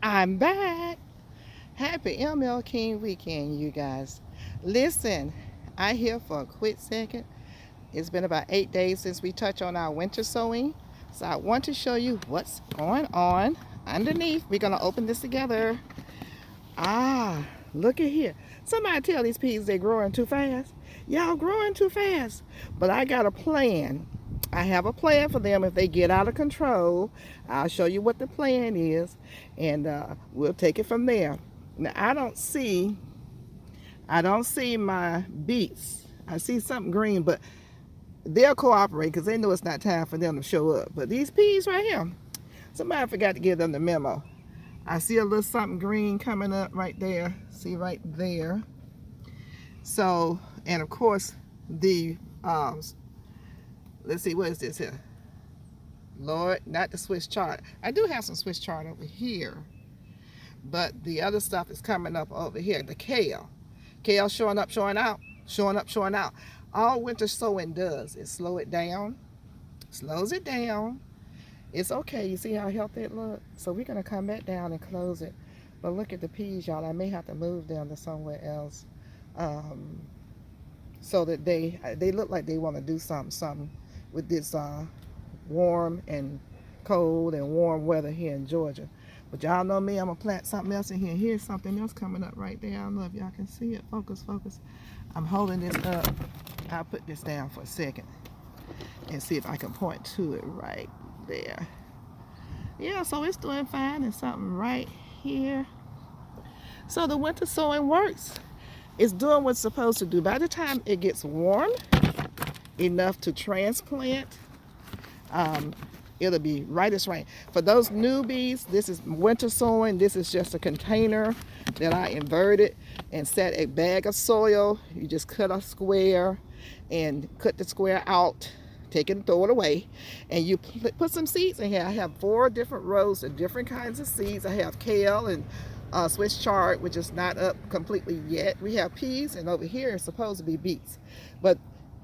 I'm back. Happy ML King weekend, you guys. Listen, I here for a quick second. It's been about 8 days since we touched on our winter sowing. So I want to show you what's going on underneath. We're going to open this together. Look at here. Somebody tell these peas they're growing too fast. Y'all growing too fast. But I got a plan. I have a plan for them if they get out of control. I'll show you what the plan is, and we'll take it from there. Now I don't see my beets. I see something green, but they'll cooperate because they know it's not time for them to show up. But these peas right here, somebody forgot to give them the memo. I see a little something green coming up right there. See right there. So, and of course, the let's see, what is this here? Lord, not the Swiss chard. I do have some Swiss chard over here, but the other stuff is coming up over here. The kale. Kale showing up, showing out, showing up, showing out. All winter sowing does is slow it down, slows it down. It's okay. You see how healthy it looks? So we're going to come back down and close it. But look at the peas, y'all. I may have to move them to somewhere else so that they look like they want to do something with this warm and cold and warm weather here in Georgia. But y'all know me, I'm going to plant something else in here. Here's something else coming up right there. I don't know if y'all can see it. Focus, focus. I'm holding this up. I'll put this down for a second and see if I can point to it right there. Yeah, so it's doing fine. And something right here. So the winter sowing works. It's doing what's supposed to do. By the time it gets warm enough to transplant, it'll be right as rain. For those newbies, this is winter sowing. This is just a container that I inverted and set a bag of soil. You just cut a square and cut the square out, take it and throw it away, and you put some seeds in here. I have 4 different rows of different kinds of seeds. I have kale and Swiss chard, which is not up completely yet. We have peas, and over here is supposed to be beets. But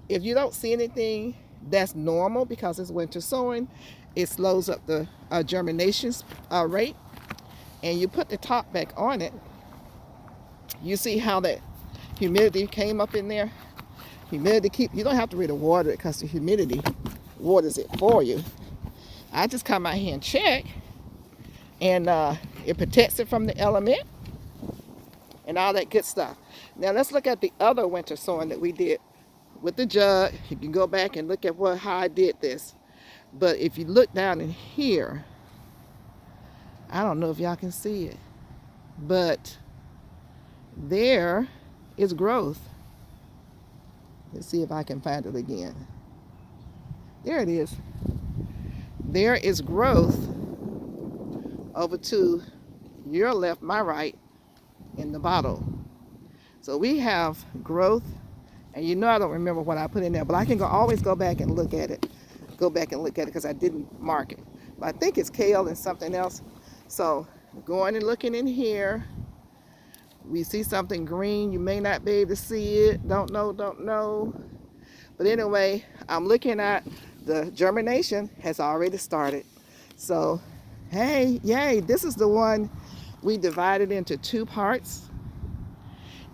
if you don't see anything, that's normal because it's winter sowing. It slows up the germination rate. And you put the top back on it. You see how that humidity came up in there? Humidity you don't have to really water it because the humidity waters it for you. I just come out here and check, and it protects it from the element and all that good stuff. Now let's look at the other winter sowing that we did with the jug. You can go back and look at how I did this. But if you look down in here, I don't know if y'all can see it, but there is growth. Let's see if I can find it again. There it is. There is growth over to your left, my right, in the bottle. So we have growth, and you know I don't remember what I put in there, but I can always go back and look at it. Go back and look at it because I didn't mark it. But I think it's kale and something else. So going and looking in here, we see something green. You may not be able to see it. Don't know. But anyway, I'm looking at the germination has already started. So, hey, yay, this is the one we divided into 2 parts.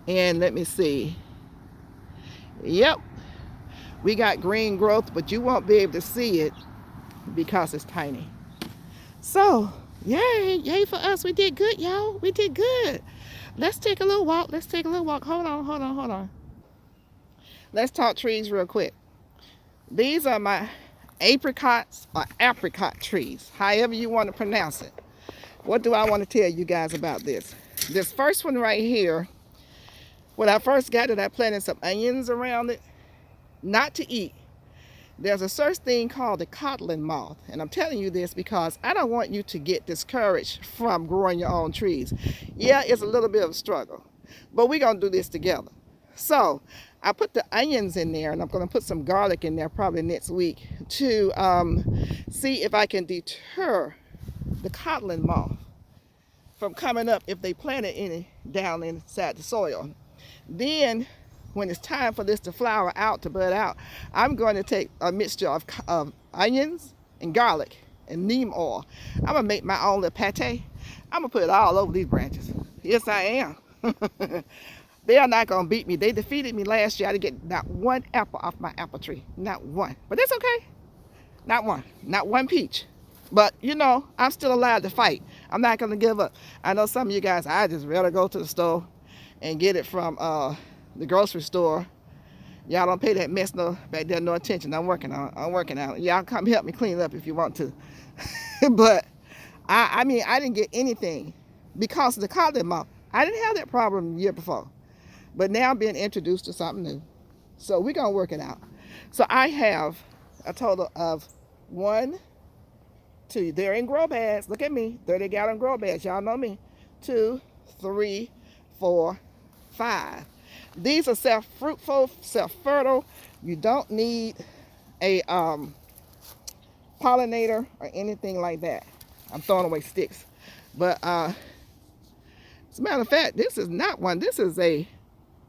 And let me see. Yep, we got green growth, but you won't be able to see it because it's tiny. So, yay for us. We did good, y'all. We did good. Let's take a little walk. Hold on. Let's talk trees real quick. These are my apricots or apricot trees, however you want to pronounce it. What do I want to tell you guys about this? This first one right here, when I first got it, I planted some onions around it, not to eat. There's a such thing called the codlin moth, and I'm telling you this because I don't want you to get discouraged from growing your own trees. Yeah, it's a little bit of a struggle, but we're going to do this together. So I put the onions in there, and I'm going to put some garlic in there probably next week to see if I can deter the codlin moth from coming up if they planted any down inside the soil. Then when it's time for this to flower out, to bud out, I'm going to take a mixture of onions and garlic and neem oil. I'm going to make my own little pate. I'm gonna put it all over these branches. Yes, I am. They are not gonna beat me. They defeated me last year. I didn't get not one apple off my apple tree. Not one. But it's okay. Not one. Not one peach. But you know, I'm still allowed to fight. I'm not gonna give up. I know some of you guys, I just rather go to the store and get it from the grocery store. Y'all don't pay that mess back there no attention. I'm working on it. Y'all come help me clean it up if you want to. But I mean, I didn't get anything because of the cotton moth. I didn't have that problem the year before. But now I'm being introduced to something new. So we're gonna work it out. So I have a total of 1, 2, they're in grow bags. Look at me, 30-gallon grow bags. Y'all know me. 2, 3, 4, 5. These are self-fruitful, self-fertile. You don't need a pollinator or anything like that. I'm throwing away sticks. But as a matter of fact, this is not one. This is a,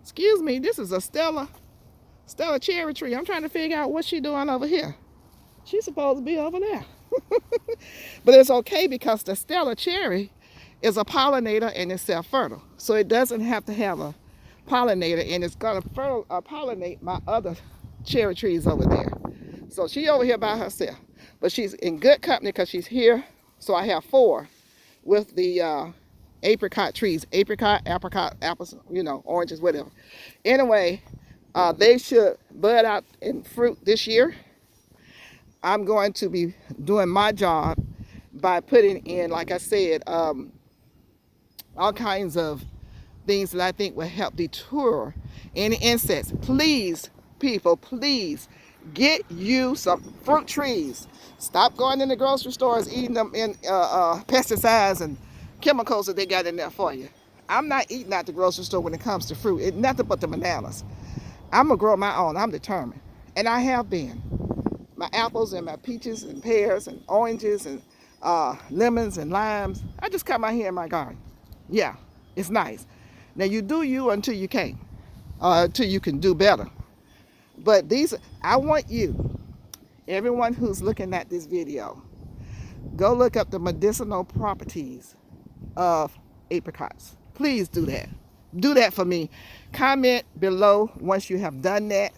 excuse me, this is a Stella cherry tree. I'm trying to figure out what she's doing over here. She's supposed to be over there. But it's okay because the Stella cherry is a pollinator and it's self-fertile. So it doesn't have to have a pollinator, and it's gonna pollinate my other cherry trees over there. So she over here by herself. But she's in good company because she's here. So I have 4 with the apricot trees. Apricot, apples, you know, oranges, whatever. Anyway, they should bud out and fruit this year. I'm going to be doing my job by putting in, like I said, all kinds of things that I think will help deter any insects. Please, people, please get you some fruit trees. Stop going in the grocery stores eating them in pesticides and chemicals that they got in there for you. I'm not eating at the grocery store when it comes to fruit. It's nothing but the bananas. I'm gonna grow my own. I'm determined, and I have been. My apples and my peaches and pears and oranges and lemons and limes. I just come out here in my garden. Yeah, it's nice. Now you do you until you can't, until you can do better. But these, I want you, everyone who's looking at this video, go look up the medicinal properties of apricots. Please do that. Do that for me. Comment below once you have done that,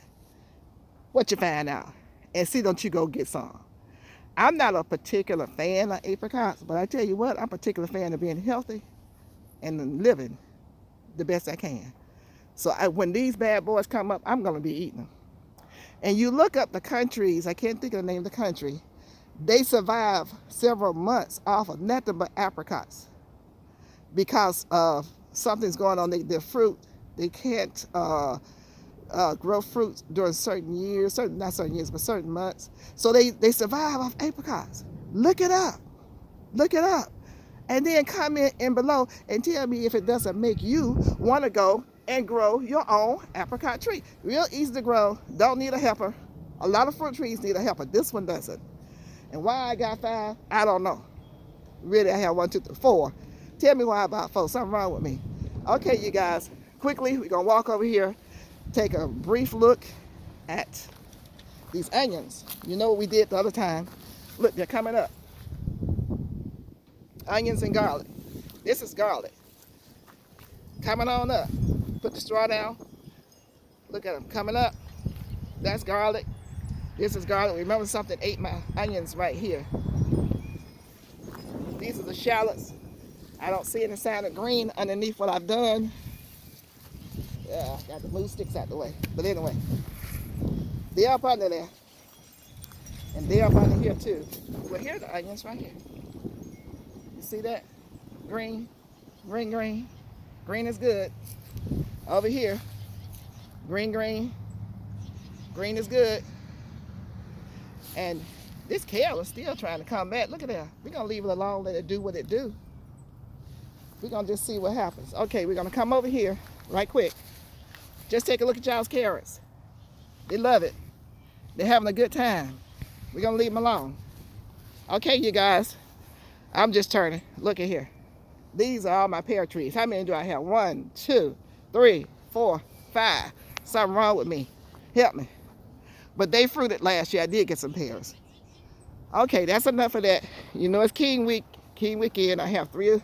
what you find out. And see, don't you go get some. I'm not a particular fan of apricots, but I tell you what, I'm a particular fan of being healthy and living the best I can. So when these bad boys come up, I'm going to be eating them. And you look up the countries, I can't think of the name of the country, they survive several months off of nothing but apricots because of something's going on. Their fruit, they can't grow fruits during certain years, not certain years, but certain months. So they survive off apricots. Look it up. Look it up. And then comment in below and tell me if it doesn't make you want to go and grow your own apricot tree. Real easy to grow. Don't need a helper. A lot of fruit trees need a helper. This one doesn't. And why I got 5, I don't know. Really, I have 1, 2, 3, 4. Tell me why I bought 4. Something wrong with me. Okay, you guys. Quickly, we're going to walk over here. Take a brief look at these onions. You know what we did the other time. Look, they're coming up. Onions and garlic. This is garlic. Coming on up. Put the straw down. Look at them coming up. That's garlic. This is garlic. Remember, something ate my onions right here. These are the shallots. I don't see any sign of green underneath what I've done. Yeah, got to move sticks out the way. But anyway, they're up under there. And they're up under here too. Well, here are the onions right here. You see that? Green, green, green. Green is good. Over here, green, green. Green is good. And this kale is still trying to come back. Look at that. We're going to leave it alone, let it do what it do. We're going to just see what happens. Okay, we're going to come over here right quick. Just take a look at y'all's carrots. They love it. They're having a good time. We're going to leave them alone. Okay, you guys. I'm just turning. Look at here. These are all my pear trees. How many do I have? 1, 2, 3, 4, 5. Something wrong with me. Help me. But they fruited last year. I did get some pears. Okay, that's enough of that. You know it's King Week. King Weekend. I have 3